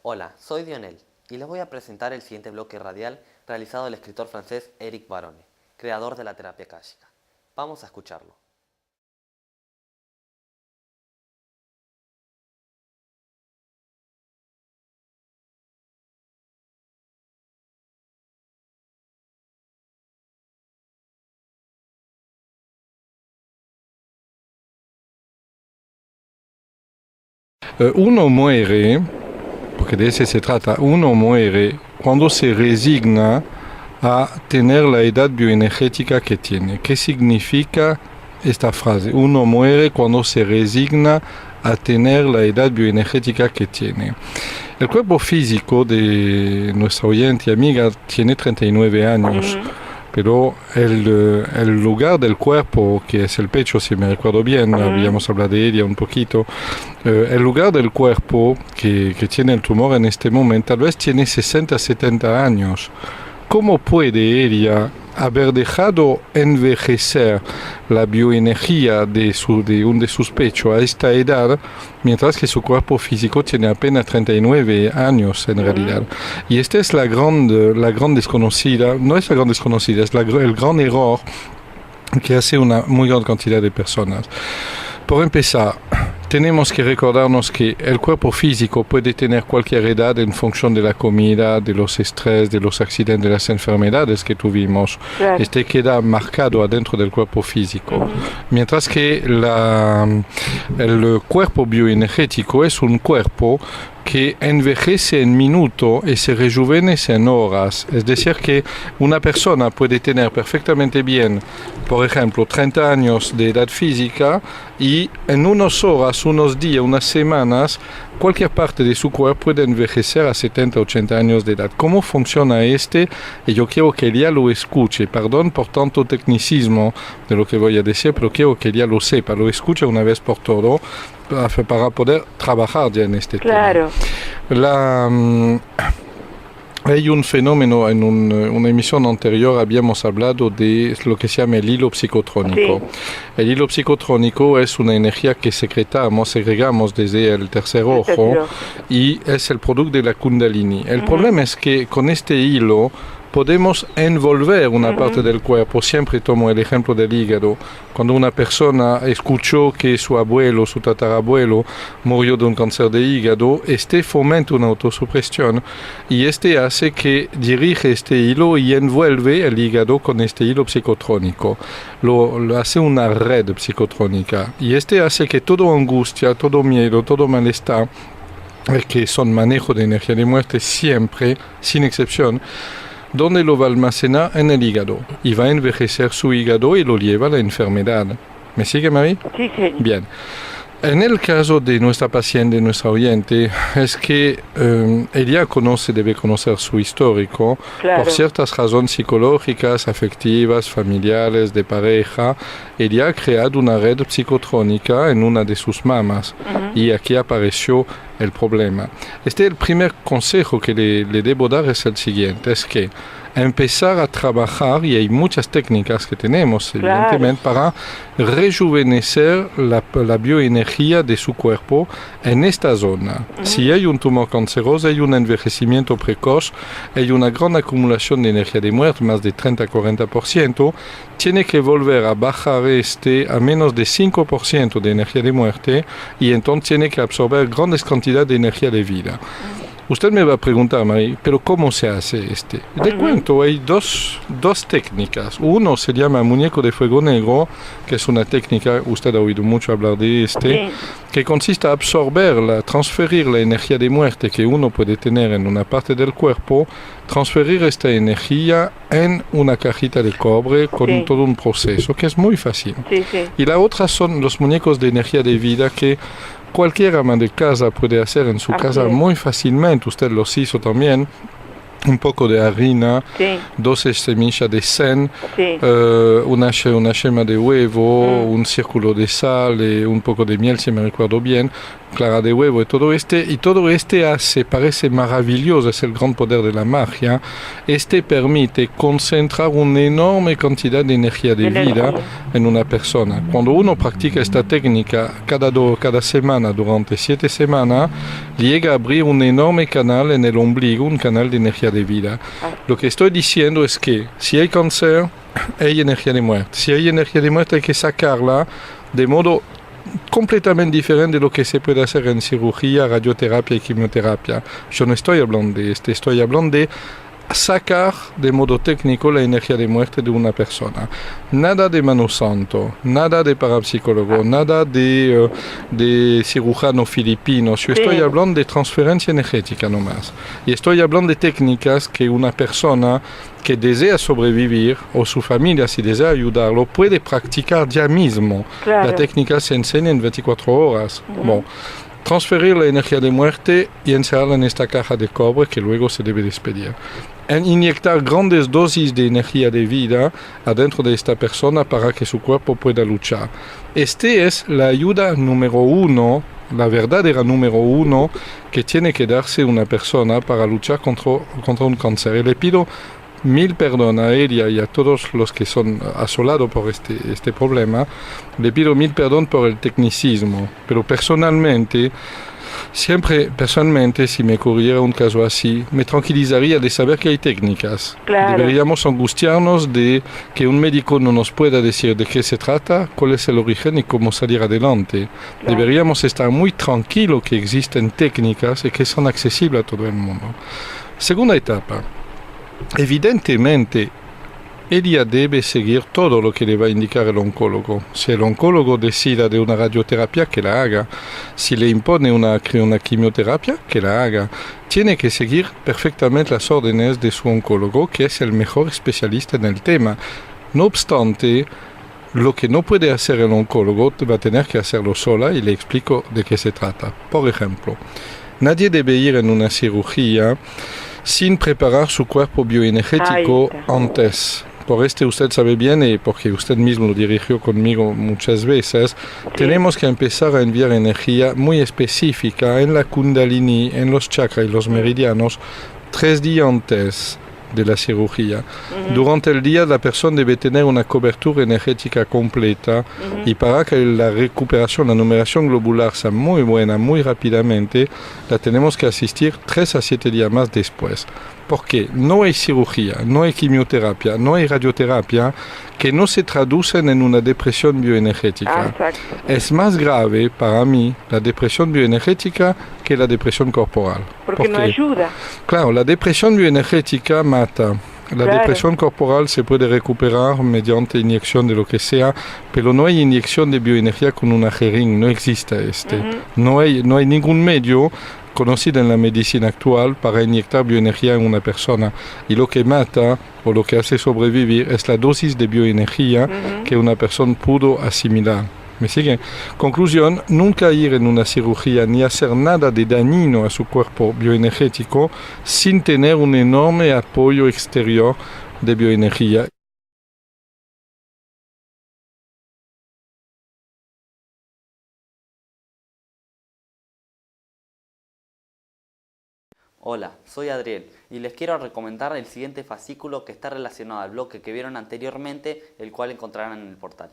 Hola, soy Dionel y les voy a presentar el siguiente bloque radial realizado del escritor francés Éric Barone, creador de la terapia akáshica. Vamos a escucharlo. Uno muere, porque de ese se trata, uno muere cuando se resigna a tener la edad bioenergética que tiene. ¿Qué significa esta frase? Uno muere cuando se resigna a tener la edad bioenergética que tiene. El cuerpo físico de nuestra oyente y amiga tiene 39 años. Pero el lugar del cuerpo, que es el pecho, si me recuerdo bien, habíamos hablado de ella un poquito, el lugar del cuerpo que tiene el tumor en este momento, tal vez tiene 60, 70 años. ¿Cómo puede ella haber dejado envejecer la bioenergía de sus pechos a esta edad, mientras que su cuerpo físico tiene apenas 39 años en realidad? Y esta es la gran desconocida, no es la gran desconocida, es el gran error que hace una muy gran cantidad de personas. Por empezar, tenemos que recordarnos que el cuerpo físico puede tener cualquier edad en función de la comida, de los estrés, de los accidentes, de las enfermedades que tuvimos. Claro. Este queda marcado adentro del cuerpo físico. Mientras que el cuerpo bioenergético es un cuerpo que envejece en minutos y se rejuvenece en horas. Es decir, que una persona puede tener perfectamente bien, por ejemplo, 30 años de edad física y en unas horas, unos días, unas semanas, cualquier parte de su cuerpo puede envejecer a 70, 80 años de edad. ¿Cómo funciona este? Y yo quiero que ella lo escuche. Perdón por tanto tecnicismo de lo que voy a decir, pero quiero que ella lo sepa, lo escuche una vez por todo para poder trabajar ya en este Claro. tema. Hay un fenómeno, en una emisión anterior habíamos hablado de lo que se llama el hilo psicotrónico. Sí. El hilo psicotrónico es una energía que segregamos desde el tercer ojo y es el producto de la Kundalini. El problema es que con este hilo podemos envolver una parte del cuerpo. Siempre tomo el ejemplo del hígado. Cuando una persona escuchó que su abuelo, su tatarabuelo, murió de un cáncer de hígado, este fomenta una autosupresión y este hace que dirige este hilo y envuelve el hígado con este hilo psicotrónico. Lo hace una red psicotrónica y este hace que toda angustia, todo miedo, todo malestar, que son manejo de energía de muerte siempre, sin excepción, donde lo va a almacenar en el hígado y va a envejecer su hígado y lo lleva a la enfermedad. ¿Me sigue, Marie? Sí, sí. Bien. En el caso de nuestra paciente, nuestra oyente, es que ella debe conocer su histórico. Claro. Por ciertas razones psicológicas, afectivas, familiares, de pareja. Ella ha creado una red psicotrónica en una de sus mamas y aquí apareció el problema. El primer consejo que le debo dar es el siguiente, es que empezar a trabajar, y hay muchas técnicas que tenemos, evidentemente, para rejuvenecer la bioenergía de su cuerpo en esta zona. Si hay un tumor canceroso, hay un envejecimiento precoz, hay una gran acumulación de energía de muerte, más de 30-40%, tiene que volver a bajar a menos de 5% de energía de muerte y entonces tiene que absorber grandes cantidades de energía de vida. Usted me va a preguntar, Marie, ¿pero cómo se hace este? De cuento, hay dos técnicas. Uno se llama muñeco de fuego negro, que es una técnica, usted ha oído mucho hablar de que consiste en transferir la energía de muerte que uno puede tener en una parte del cuerpo, transferir esta energía en una cajita de cobre con todo un proceso, que es muy fácil. Y la otra son los muñecos de energía de vida que cualquier ama de casa puede hacer en su casa muy fácilmente. Usted los hizo también. Un poco de harina, 12 semillas de sen, una yema de huevo, un círculo de sal y un poco de miel, si me recuerdo bien. clara de huevo y todo este hace, parece maravilloso, es el gran poder de la magia. Este permite concentrar una enorme cantidad de energía de vida en una persona. Cuando uno practica esta técnica cada semana durante 7 semanas, llega a abrir un enorme canal en el ombligo, un canal de energía de vida. Lo que estoy diciendo es que si hay cáncer, hay energía de muerte. Si hay energía de muerte hay que sacarla de modo completamente diferente de lo que se puede hacer en cirugía, radioterapia y quimioterapia. Yo no estoy hablando de esto, estoy hablando de sacar de modo técnico la energía de muerte de una persona. Nada de mano santo, nada de parapsicólogo, nada de cirujano filipino. Yo estoy hablando de transferencia energética nomás. Y estoy hablando de técnicas que una persona que desea sobrevivir o su familia si desea ayudarlo puede practicar ya mismo. Claro. La técnica se enseña en 24 horas. Bon, transferir la energía de muerte y encerrarla en esta caja de cobre que luego se debe despedir. Inyectar grandes dosis de energía de vida adentro de esta persona para que su cuerpo pueda luchar. Este es la ayuda número 1, la verdadera número 1 que tiene que darse una persona para luchar contra un cáncer. Y le pido 1000 perdón a ella y a todos los que son asolados por este problema. Le pido 1000 perdón por el tecnicismo, pero personalmente, si me ocurriera un caso así, me tranquilizaría de saber que hay técnicas. Claro. Deberíamos angustiarnos de que un médico no nos pueda decir de qué se trata, cuál es el origen y cómo salir adelante. Claro. Deberíamos estar muy tranquilos que existen técnicas y que son accesibles a todo el mundo. Segunda etapa. Evidentemente, ella debe seguir todo lo que le va a indicar el oncólogo. Si el oncólogo decida de una radioterapia, que la haga. Si le impone una quimioterapia, que la haga. Tiene que seguir perfectamente las órdenes de su oncólogo, que es el mejor especialista en el tema. No obstante, lo que no puede hacer el oncólogo va a tener que hacerlo sola y le explico de qué se trata. Por ejemplo, nadie debe ir en una cirugía sin preparar su cuerpo bioenergético antes. Por usted sabe bien, y porque usted mismo lo dirigió conmigo muchas veces, tenemos que empezar a enviar energía muy específica en la kundalini, en los chakras y los meridianos, 3 días antes de la cirugía. Durante el día la persona debe tener una cobertura energética completa y para que la recuperación, la numeración globular sea muy buena, muy rápidamente, la tenemos que asistir 3 a 7 días más después. Porque no hay cirugía, no hay quimioterapia, no hay radioterapia que no se traducen en una depresión bioenergética. Exacto. Es más grave para mí la depresión bioenergética que la depresión corporal. Porque no ayuda. Claro, la depresión bioenergética mata. La depresión corporal se puede recuperar mediante inyección de lo que sea, pero no hay inyección de bioenergía con una jeringa, no existe No hay ningún medio conocido en la medicina actual para inyectar bioenergía en una persona. Y lo que mata o lo que hace sobrevivir es la dosis de bioenergía que una persona pudo asimilar. ¿Me siguen? Conclusión, nunca ir en una cirugía ni hacer nada de dañino a su cuerpo bioenergético sin tener un enorme apoyo exterior de bioenergía. Hola, soy Adriel y les quiero recomendar el siguiente fascículo que está relacionado al bloque que vieron anteriormente, el cual encontrarán en el portal.